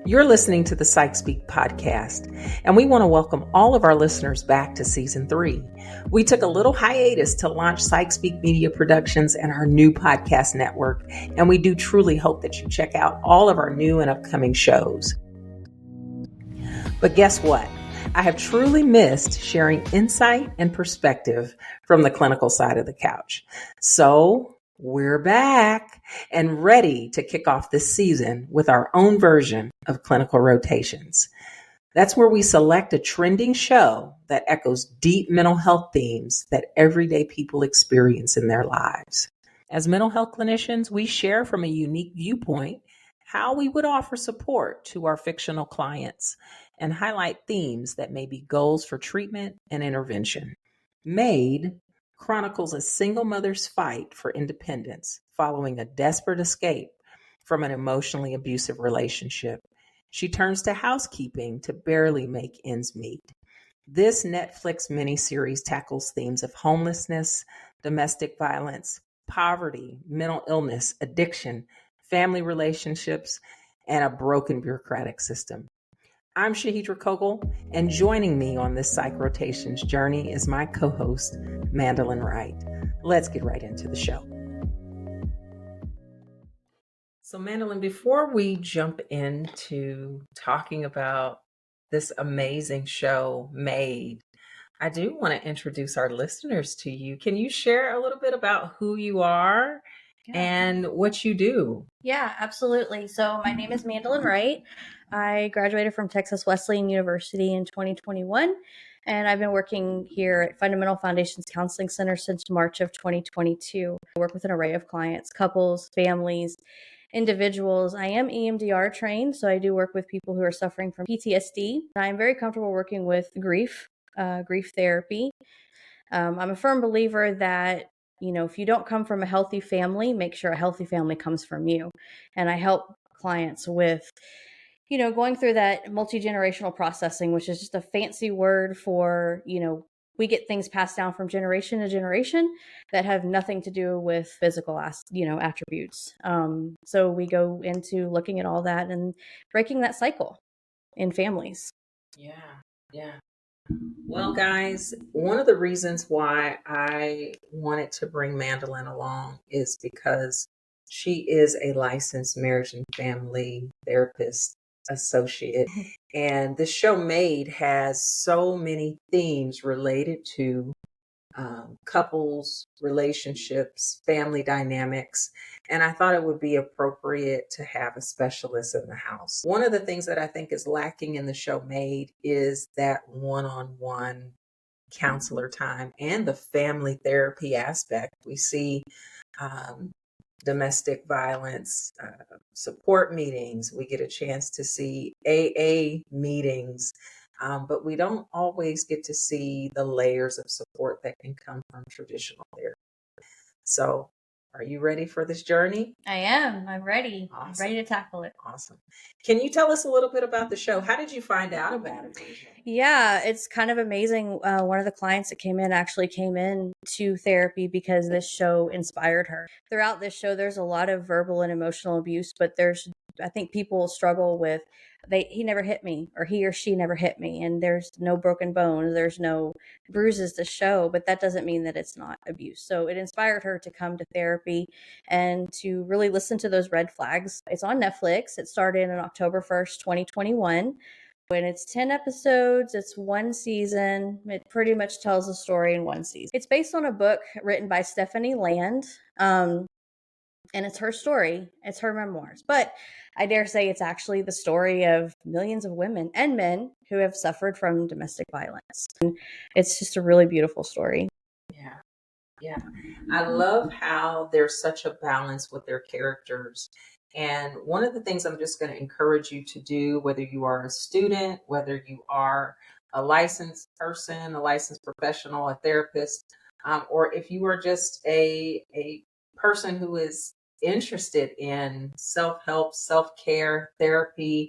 You're listening to the PsychSpeak podcast, and we want to welcome all of our listeners back to season 3. We took a little hiatus to launch PsychSpeak Media Productions and our new podcast network, and we do truly hope that you check out all of our new and upcoming shows. But guess what? I have truly missed sharing insight and perspective from the clinical side of the couch. So we're back and ready to kick off this season with our own version of Clinical Rotations. That's where we select a trending show that echoes deep mental health themes that everyday people experience in their lives. As mental health clinicians, we share from a unique viewpoint how we would offer support to our fictional clients and highlight themes that may be goals for treatment and intervention. Maid chronicles a single mother's fight for independence following a desperate escape from an emotionally abusive relationship. She turns to housekeeping to barely make ends meet. This Netflix miniseries tackles themes of homelessness, domestic violence, poverty, mental illness, addiction, family relationships, and a broken bureaucratic system. I'm Shahidrah, and joining me on this PsychRotations journey is my co-host, Mandalin Wright. Let's get right into the show. So Mandalin, before we jump into talking about this amazing show, Maid, I do want to introduce our listeners to you. Can you share a little bit about who you are and what you do? Yeah, absolutely. So my name is Mandalin Wright. I graduated from Texas Wesleyan University in 2021, and I've been working here at Fundamental Foundations Counseling Center since March of 2022. I work with an array of clients, couples, families, individuals. I am EMDR trained, so I do work with people who are suffering from PTSD. I'm very comfortable working with grief therapy. I'm a firm believer that if you don't come from a healthy family, make sure a healthy family comes from you. And I help clients with, going through that multi-generational processing, which is just a fancy word for, we get things passed down from generation to generation that have nothing to do with physical, attributes. So we go into looking at all that and breaking that cycle in families. Yeah. Well, guys, one of the reasons why I wanted to bring Mandalin along is because she is a licensed marriage and family therapist associate. And the show Maid has so many themes related to couples, relationships, family dynamics. And I thought it would be appropriate to have a specialist in the house. One of the things that I think is lacking in the show Maid is that one-on-one counselor time and the family therapy aspect. We see domestic violence support meetings. We get a chance to see AA meetings. But we don't always get to see the layers of support that can come from traditional therapy. So, are you ready for this journey? I am. I'm ready. Awesome. I'm ready to tackle it. Awesome. Can you tell us a little bit about the show? How did you find out about it? Yeah, it's kind of amazing. One of the clients that came in to therapy because this show inspired her. Throughout this show, there's a lot of verbal and emotional abuse, but I think people struggle with he never hit me, or he or she never hit me, and there's no broken bones, there's no bruises to show, but that doesn't mean that it's not abuse. So it inspired her to come to therapy and to really listen to those red flags. It's on Netflix. It started on October 1st, 2021. When it's 10 episodes, it's one season. It pretty much tells a story in one season. It's based on a book written by Stephanie Land. And it's her story. It's her memoirs. But I dare say it's actually the story of millions of women and men who have suffered from domestic violence. And it's just a really beautiful story. Yeah. I love how there's such a balance with their characters. And one of the things I'm just going to encourage you to do, whether you are a student, whether you are a licensed person, a licensed professional, a therapist, or if you are just a person who is interested in self-help, self-care, therapy,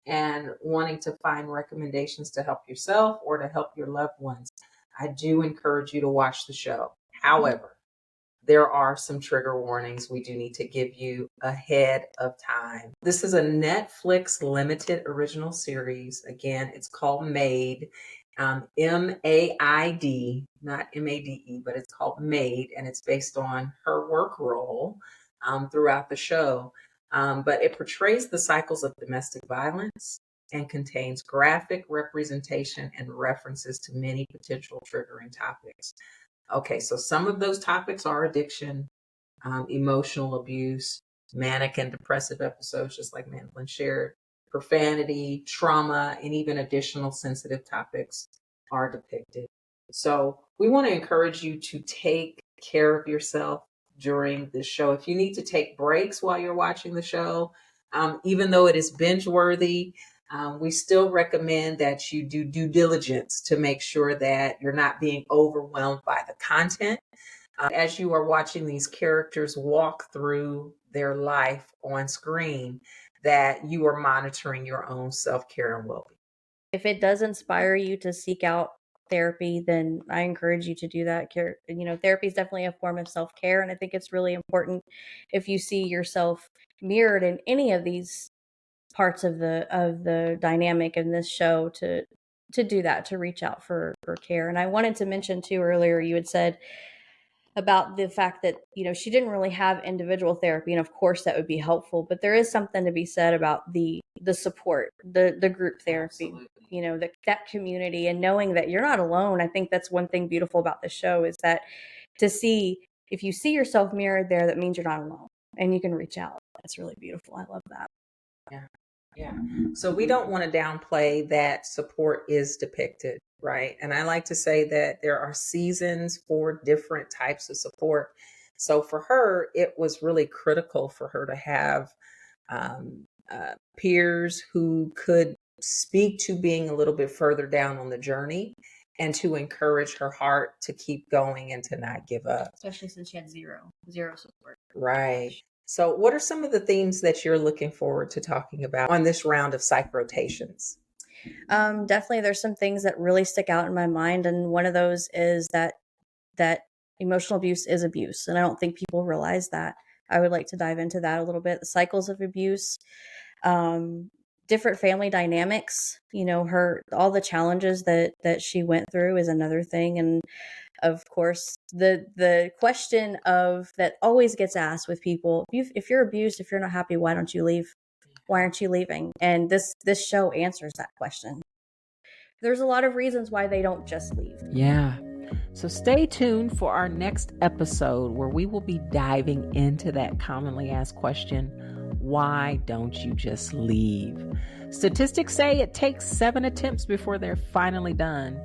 and wanting to find recommendations to help yourself or to help your loved ones, I do encourage you to watch the show. However, there are some trigger warnings we do need to give you ahead of time. This is a Netflix limited original series. Again, it's called Maid, Maid, not Made, but it's called Maid, and it's based on her work role throughout the show. But it portrays the cycles of domestic violence and contains graphic representation and references to many potential triggering topics. Okay, so some of those topics are addiction, emotional abuse, manic and depressive episodes, just like Mandalin shared, profanity, trauma, and even additional sensitive topics are depicted. So we want to encourage you to take care of yourself during this show. If you need to take breaks while you're watching the show, even though it is binge worthy, we still recommend that you do due diligence to make sure that you're not being overwhelmed by the content. As you are watching these characters walk through their life on screen, that you are monitoring your own self-care and well-being. If it does inspire you to seek out therapy, then I encourage you to do that. Therapy is definitely a form of self-care, and I think it's really important if you see yourself mirrored in any of these parts of the dynamic in this show to do that, to reach out for care. And I wanted to mention too, earlier you had said about the fact that she didn't really have individual therapy, and of course that would be helpful, but there is something to be said about the support, the group therapy. Absolutely. That community, and knowing that you're not alone. I think that's one thing beautiful about the show, is that if you see yourself mirrored there, that means you're not alone and you can reach out. That's really beautiful. I love that. Yeah. So we don't want to downplay that support is depicted, right? And I like to say that there are seasons for different types of support. So for her, it was really critical for her to have peers who could speak to being a little bit further down on the journey and to encourage her heart to keep going and to not give up. Especially since she had zero support. Right. So what are some of the themes that you're looking forward to talking about on this round of PsychRotations? Definitely there's some things that really stick out in my mind. And one of those is that emotional abuse is abuse. And I don't think people realize that. I would like to dive into that a little bit. The cycles of abuse, different family dynamics, all the challenges that she went through is another thing. And of course, the question of that always gets asked with people: if you're abused, if you're not happy, why don't you leave? Why aren't you leaving? And this show answers that question. There's a lot of reasons why they don't just leave. Yeah. So stay tuned for our next episode, where we will be diving into that commonly asked question: why don't you just leave? Statistics say it takes 7 attempts before they're finally done.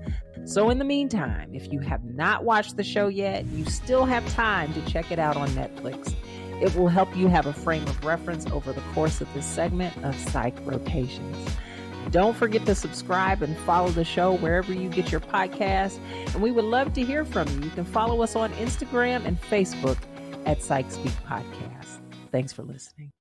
So in the meantime, if you have not watched the show yet, you still have time to check it out on Netflix. It will help you have a frame of reference over the course of this segment of PsychRotations. Don't forget to subscribe and follow the show wherever you get your podcasts. And we would love to hear from you. You can follow us on Instagram and Facebook at PsychSpeak Podcast. Thanks for listening.